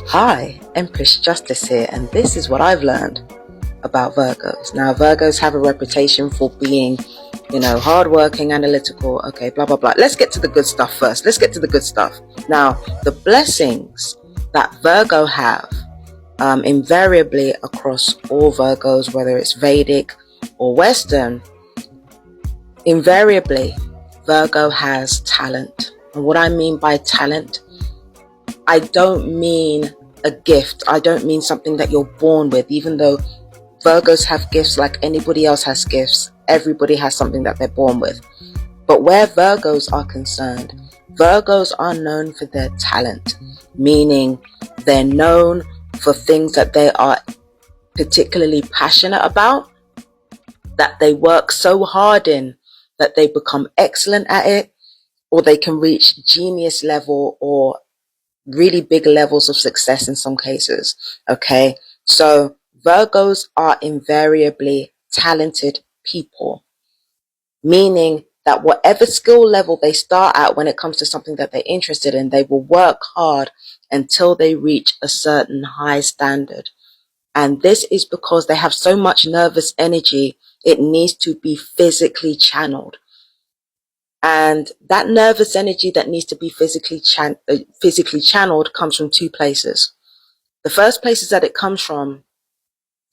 Hi, Empress Justice here, and this is what I've learned about Virgos. Now, Virgos have a reputation for being, hardworking, analytical, okay, blah, blah, blah. Let's get to the good stuff first. Let's get to the good stuff. Now, the blessings that Virgo have, invariably across all Virgos, whether it's Vedic or Western, invariably, Virgo has talent. And what I mean by talent, I don't mean a gift. I don't mean something that you're born with, even though Virgos have gifts like anybody else has gifts. Everybody has something that they're born with. But where Virgos are concerned, Virgos are known for their talent, meaning they're known for things that they are particularly passionate about, that they work so hard in that they become excellent at it, or they can reach genius level or really big levels of success in some cases. Okay, so Virgos are invariably talented people, meaning that whatever skill level they start at when it comes to something that they're interested in, they will work hard until they reach a certain high standard. And this is because they have so much nervous energy, it needs to be physically channeled. And that nervous energy that needs to be physically channeled comes from two places. The first places that it comes from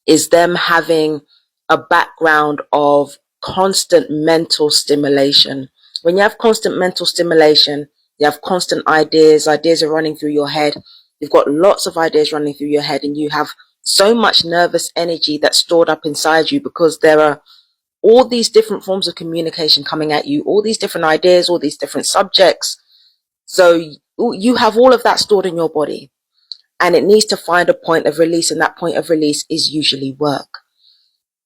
is them having a background of constant mental stimulation. When you have constant mental stimulation, you have constant ideas are running through your head. You've got lots of ideas running through your head, and you have so much nervous energy that's stored up inside you because there are all these different forms of communication coming at you, all these different ideas, all these different subjects. So you have all of that stored in your body, and it needs to find a point of release, and that point of release is usually work.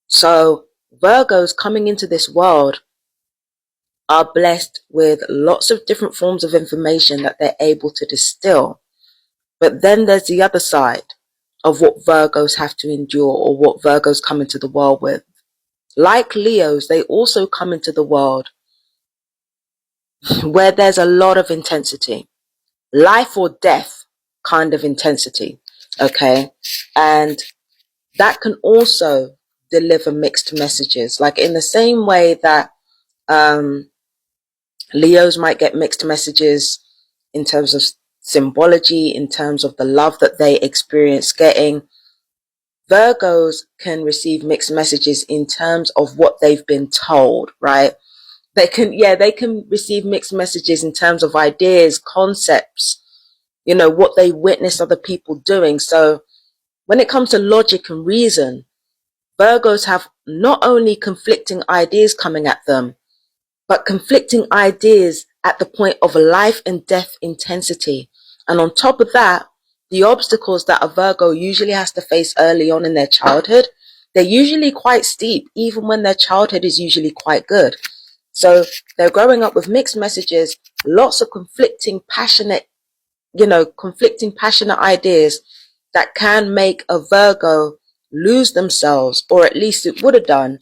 So Virgos coming into this world are blessed with lots of different forms of information that they're able to distill. But then there's the other side of what Virgos have to endure, or what Virgos come into the world with. Like Leos, they also come into the world where there's a lot of intensity, life or death kind of intensity. Okay. And that can also deliver mixed messages. Like in the same way that Leos might get mixed messages in terms of symbology, in terms of the love that they experience getting, Virgos can receive mixed messages in terms of what they've been told, right? They can receive mixed messages in terms of ideas, concepts, what they witness other people doing. So when it comes to logic and reason, Virgos have not only conflicting ideas coming at them, but conflicting ideas at the point of life and death intensity. And on top of that, the obstacles that a Virgo usually has to face early on in their childhood, they're usually quite steep, even when their childhood is usually quite good. So they're growing up with mixed messages, lots of conflicting, passionate ideas that can make a Virgo lose themselves, or at least it would have done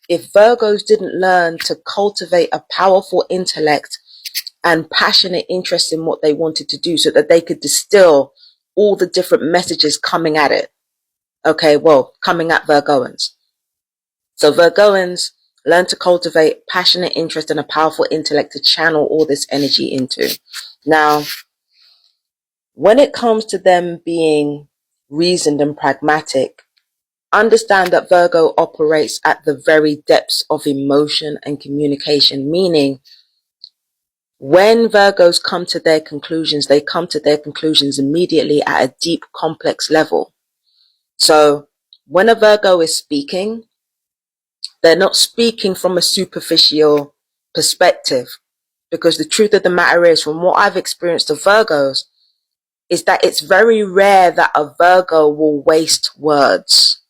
if Virgos didn't learn to cultivate a powerful intellect and passionate interest in what they wanted to do, so that they could distill all the different messages coming at it. Okay, well, coming at Virgoans. So Virgoans learn to cultivate passionate interest and a powerful intellect to channel all this energy into. Now, when it comes to them being reasoned and pragmatic, understand that Virgo operates at the very depths of emotion and communication, meaning when Virgos come to their conclusions, they come to their conclusions immediately at a deep, complex level. So when a Virgo is speaking, they're not speaking from a superficial perspective, because the truth of the matter is, from what I've experienced of Virgos, is that it's very rare that a Virgo will waste words.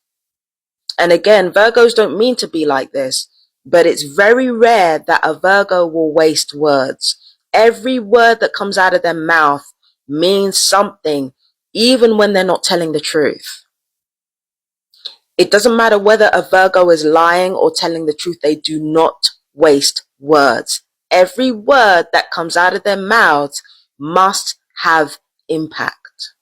And again, Virgos don't mean to be like this, but it's very rare that a Virgo will waste words. Every word that comes out of their mouth means something, even when they're not telling the truth. It doesn't matter whether a Virgo is lying or telling the truth, they do not waste words. Every word that comes out of their mouths must have impact.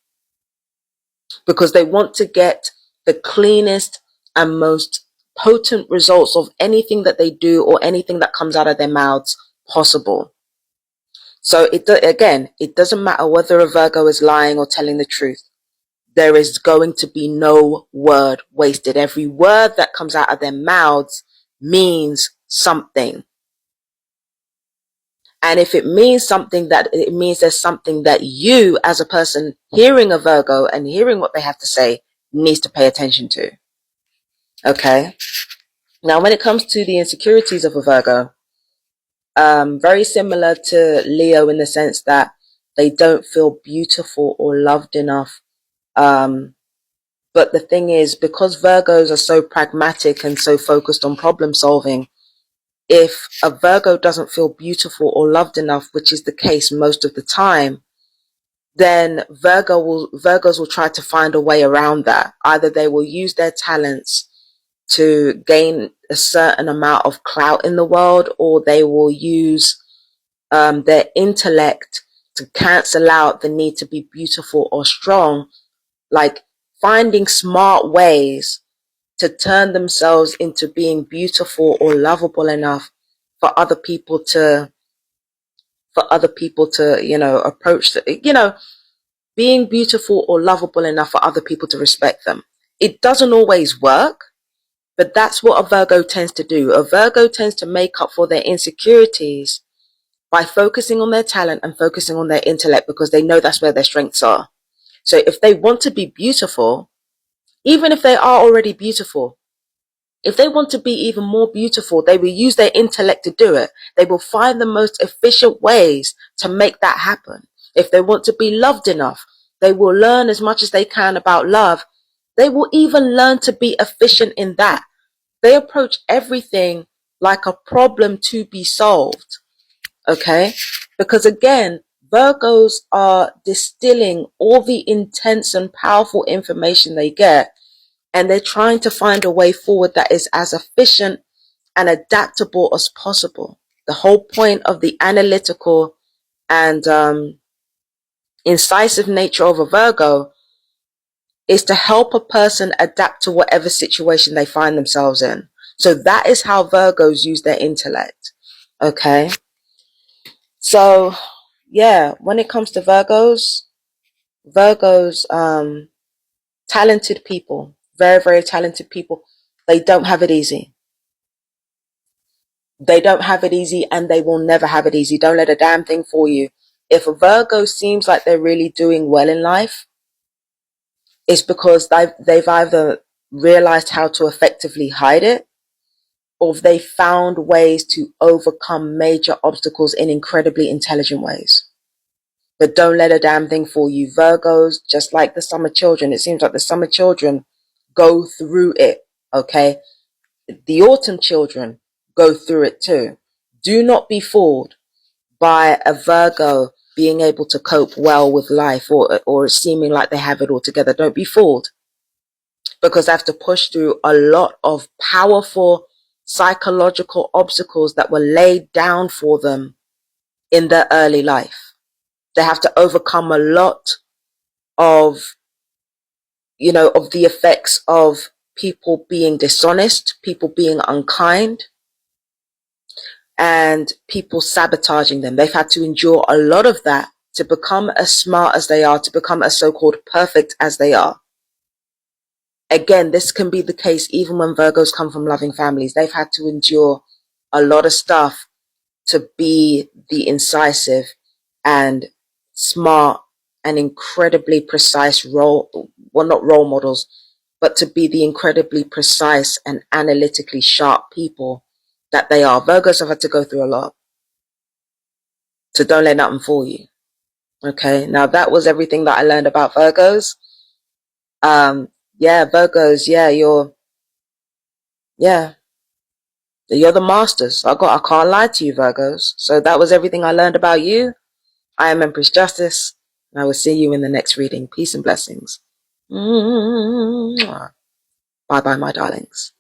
because they want to get the cleanest and most potent results of anything that they do or anything that comes out of their mouths possible. So again, it doesn't matter whether a Virgo is lying or telling the truth. There is going to be no word wasted. Every word that comes out of their mouths means something. And if it means something, that it means there's something that you as a person hearing a Virgo and hearing what they have to say needs to pay attention to. Okay. Now, when it comes to the insecurities of a Virgo, very similar to Leo in the sense that they don't feel beautiful or loved enough. But the thing is, because Virgos are so pragmatic and so focused on problem solving, if a Virgo doesn't feel beautiful or loved enough, which is the case most of the time, then Virgos will try to find a way around that. Either they will use their talents to gain a certain amount of clout in the world, or they will use their intellect to cancel out the need to be beautiful or strong, like finding smart ways to turn themselves into being beautiful or lovable enough for other people to approach being beautiful or lovable enough for other people to respect them. It doesn't always work, but that's what a Virgo tends to do. A Virgo tends to make up for their insecurities by focusing on their talent and focusing on their intellect, because they know that's where their strengths are. So if they want to be beautiful, even if they are already beautiful, if they want to be even more beautiful, they will use their intellect to do it. They will find the most efficient ways to make that happen. If they want to be loved enough, they will learn as much as they can about love. They will even learn to be efficient in that. They approach everything like a problem to be solved. Okay? Because again, Virgos are distilling all the intense and powerful information they get, and they're trying to find a way forward that is as efficient and adaptable as possible. The whole point of the analytical and incisive nature of a Virgo is to help a person adapt to whatever situation they find themselves in. So that is how Virgos use their intellect. Okay. So yeah, when it comes to Virgos, talented people, very, very talented people, they don't have it easy. They don't have it easy, and they will never have it easy. Don't let a damn thing fool you. If a Virgo seems like they're really doing well in life, it's because they've either realized how to effectively hide it, or they found ways to overcome major obstacles in incredibly intelligent ways. But don't let a damn thing fool you. Virgos, just like the summer children, it seems like the summer children go through it, okay? The autumn children go through it too. Do not be fooled by a Virgo being able to cope well with life, or seeming like they have it all together. Don't be fooled, because they have to push through a lot of powerful psychological obstacles that were laid down for them in their early life. They have to overcome a lot of, of the effects of people being dishonest, people being unkind, and people sabotaging them. They've had to endure a lot of that to become as smart as they are, to become as so-called perfect as they are. Again, this can be the case even when Virgos come from loving families. They've had to endure a lot of stuff to be the incisive and smart and incredibly precise not role models, but to be the incredibly precise and analytically sharp people that they are. Virgos have had to go through a lot. So don't let nothing fool you. Okay. Now that was everything that I learned about Virgos. Virgos, you're the masters. I can't lie to you, Virgos. So that was everything I learned about you. I am Empress Justice, and I will see you in the next reading. Peace and blessings. Bye bye, my darlings.